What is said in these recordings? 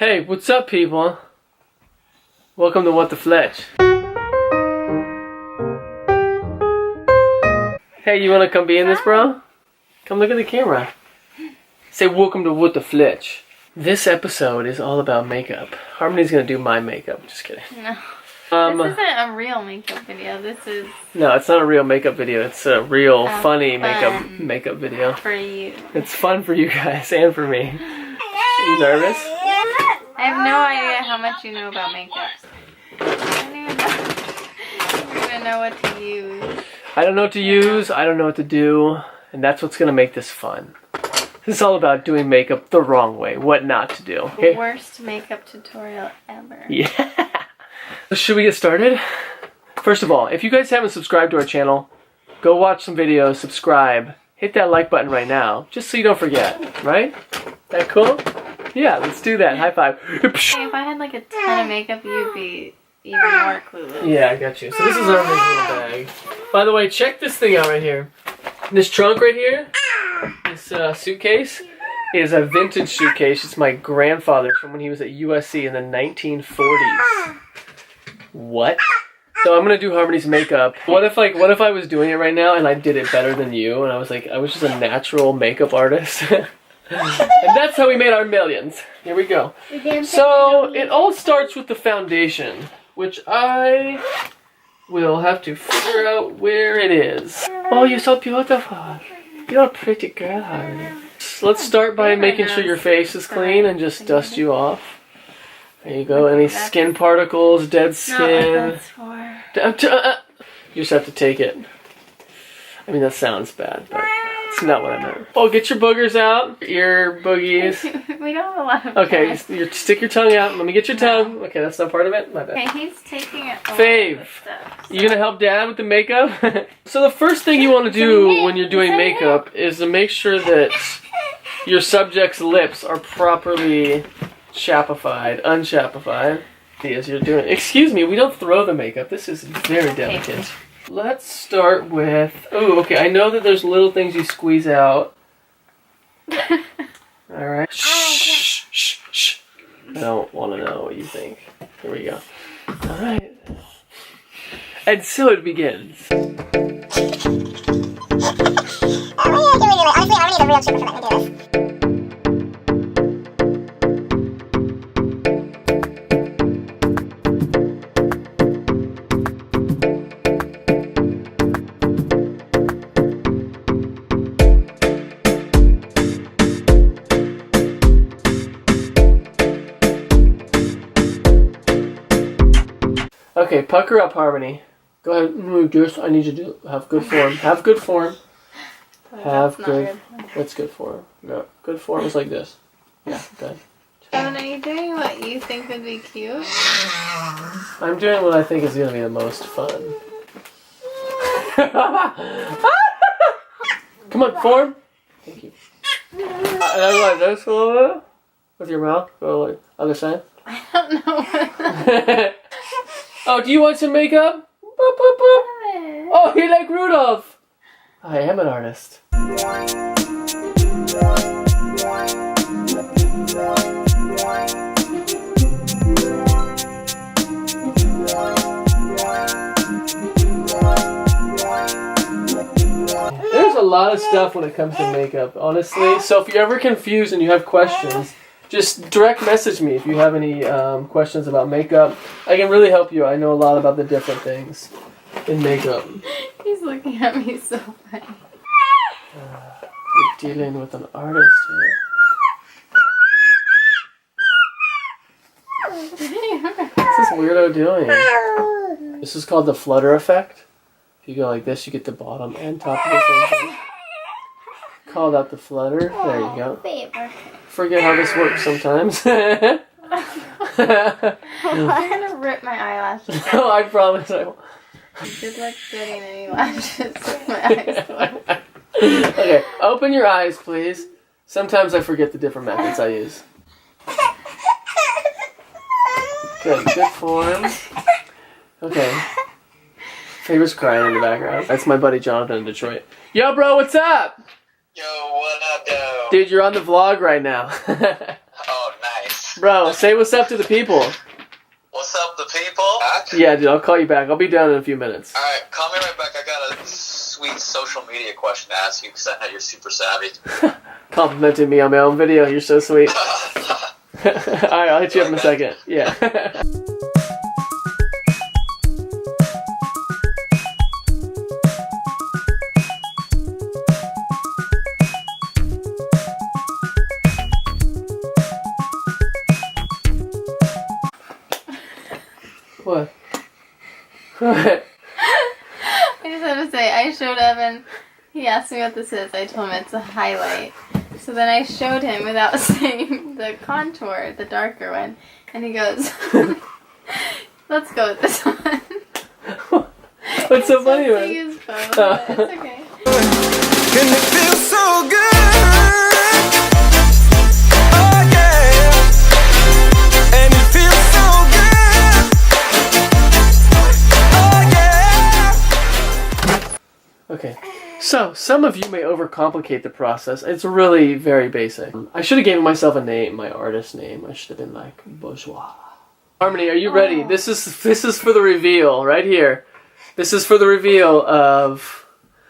Hey, what's up, people? Welcome to What the Fletch. Hey, you wanna come be in this, bro? Come look at the camera. Say welcome to What the Fletch. This episode is all about makeup. Harmony's gonna do my makeup. Just kidding. No. This isn't a real makeup video. This is... No, it's not a real makeup video. It's a real funny makeup video. For you. It's fun for you guys and for me. Are you nervous? I have no idea how much you know about makeup. I don't even know what to use. I don't know what to use. I don't know what to do. And that's what's gonna make this fun. This is all about doing makeup the wrong way. What not to do. Okay? Worst makeup tutorial ever. Yeah. Should we get started? First of all, if you guys haven't subscribed to our channel, go watch some videos, subscribe, hit that like button right now, just so you don't forget, right? That cool? Yeah, let's do that. High five. If I had like a ton of makeup, you'd be even more clueless. Yeah, I got you. So this is our little bag. By the way, check this thing out right here. This trunk right here, this suitcase, is a vintage suitcase. It's my grandfather from when he was at USC in the 1940s. What? So I'm gonna do Harmony's makeup. What if I was doing it right now and I did it better than you, and I was just a natural makeup artist? And that's how we made our millions. Here we go. So it all starts with the foundation, which I will have to figure out where it is. Oh, you're so beautiful. You're a pretty girl, Harmony. So let's start by making sure your face is clean and just dust you off. There you go. Any skin particles, dead skin. You just have to take it. I mean, that sounds bad, but it's not what I meant. Oh, get your boogers out. Ear boogies. We don't have a lot of Okay, stick your tongue out. Let me get your tongue. Okay, that's not part of it. My bad. Okay, he's taking it all Fave, you gonna help Dad with the makeup? So the first thing you want to do when you're doing makeup is to make sure that your subject's lips are properly unchapified. As you're doing. Excuse me, we don't throw the makeup. This is very delicate. Let's start with. Oh, okay. I know that there's little things you squeeze out. All right. Shh, shh, shh. I don't want to know what you think. Here we go. All right. And so it begins. Honestly, I don't need a real chipper for letting me do this. Okay, pucker up, Harmony. Go ahead, move this. I need you to have good form. Have good form. Have good. What's good form? No, good form is like this. Yeah, good. Evan, are you doing what you think would be cute? I'm doing what I think is gonna be the most fun. Come on, form. Thank you. And I go like this a little bit with your mouth. Go like other side. I don't know what Oh, do you want some makeup? Boop, boop, boop. Oh, you like Rudolph? I am an artist. There's a lot of stuff when it comes to makeup, honestly. So if you're ever confused and you have questions, just direct message me if you have any questions about makeup. I can really help you. I know a lot about the different things in makeup. He's looking at me so funny. You're dealing with an artist here. What's this weirdo doing? This is called the flutter effect. If you go like this, you get the bottom and top of the same thing. Call that the flutter. There you go. Forget how this works sometimes. I'm gonna rip my eyelashes. No, I promise I won't. Good luck getting any lashes with my eyes closed. Okay, open your eyes, please. Sometimes I forget the different methods I use. Good form. Okay. Favor's crying in the background. That's my buddy Jonathan in Detroit. Yo, bro, what's up? Yo, what up, though? Dude, you're on the vlog right now. Oh, nice. Bro, say what's up to the people. What's up, the people? Yeah, dude, I'll call you back. I'll be down in a few minutes. Alright, call me right back. I got a sweet social media question to ask you because I know you're super savvy. Complimenting me on my own video. You're so sweet. Alright, I'll hit you up in a second. Yeah. What? What? I just have to say, I showed Evan. He asked me what this is. I told him it's a highlight. So then I showed him without saying the contour, the darker one, and he goes, "Let's go with this one." What's so funny Just about to it? use both, but it's okay. And it feels so good. Oh yeah. And it feels so good. Oh yeah. Okay. So, some of you may overcomplicate the process. It's really very basic. I should have given myself a name, my artist name. I should have been like Bourgeois. Harmony, are you ready? This is for the reveal right here. This is for the reveal of...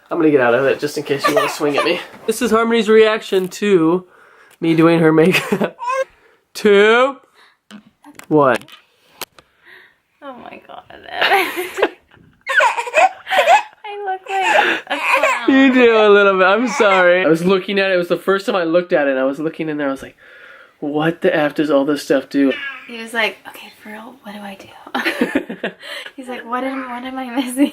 I'm gonna get out of it just in case you want to swing at me. This is Harmony's reaction to me doing her makeup. 2, 1. Oh my god. I look like a clown. You do a little bit. I'm sorry. I was looking at it. It was the first time I looked at it. And I was looking in there. I was like, what the F does all this stuff do? He was like, okay, for real, what do I do? He's like, what am I missing?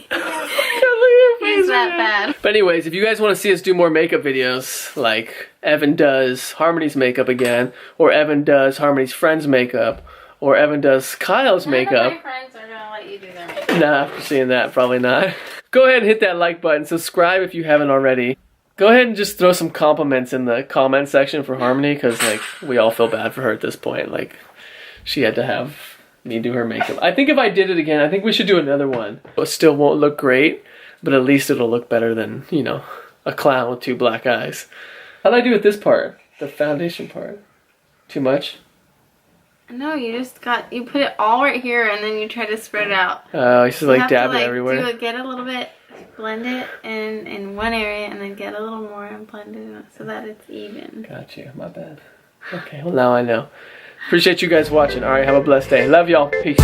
He's that bad. But anyways, if you guys want to see us do more makeup videos, like Evan does Harmony's makeup again, or Evan does Harmony's friend's makeup, or Evan does Kyle's makeup. None of my friends are gonna let you do their makeup. Nah, after seeing that, probably not. Go ahead and hit that like button. Subscribe if you haven't already. Go ahead and just throw some compliments in the comment section for Harmony, because like we all feel bad for her at this point. Like she had to have me do her makeup. I think if I did it again, I think we should do another one. It still won't look great, but at least it'll look better than, you know, a clown with 2 black eyes. How'd I do with this part? The foundation part? Too much? No, you put it all right here and then you try to spread it out. Oh, you just like have dab to, it everywhere. Get a little bit, blend it in one area and then get a little more and blend it so that it's even. Got you. My bad. Okay, well now I know. Appreciate you guys watching. Alright, have a blessed day. Love y'all. Peace.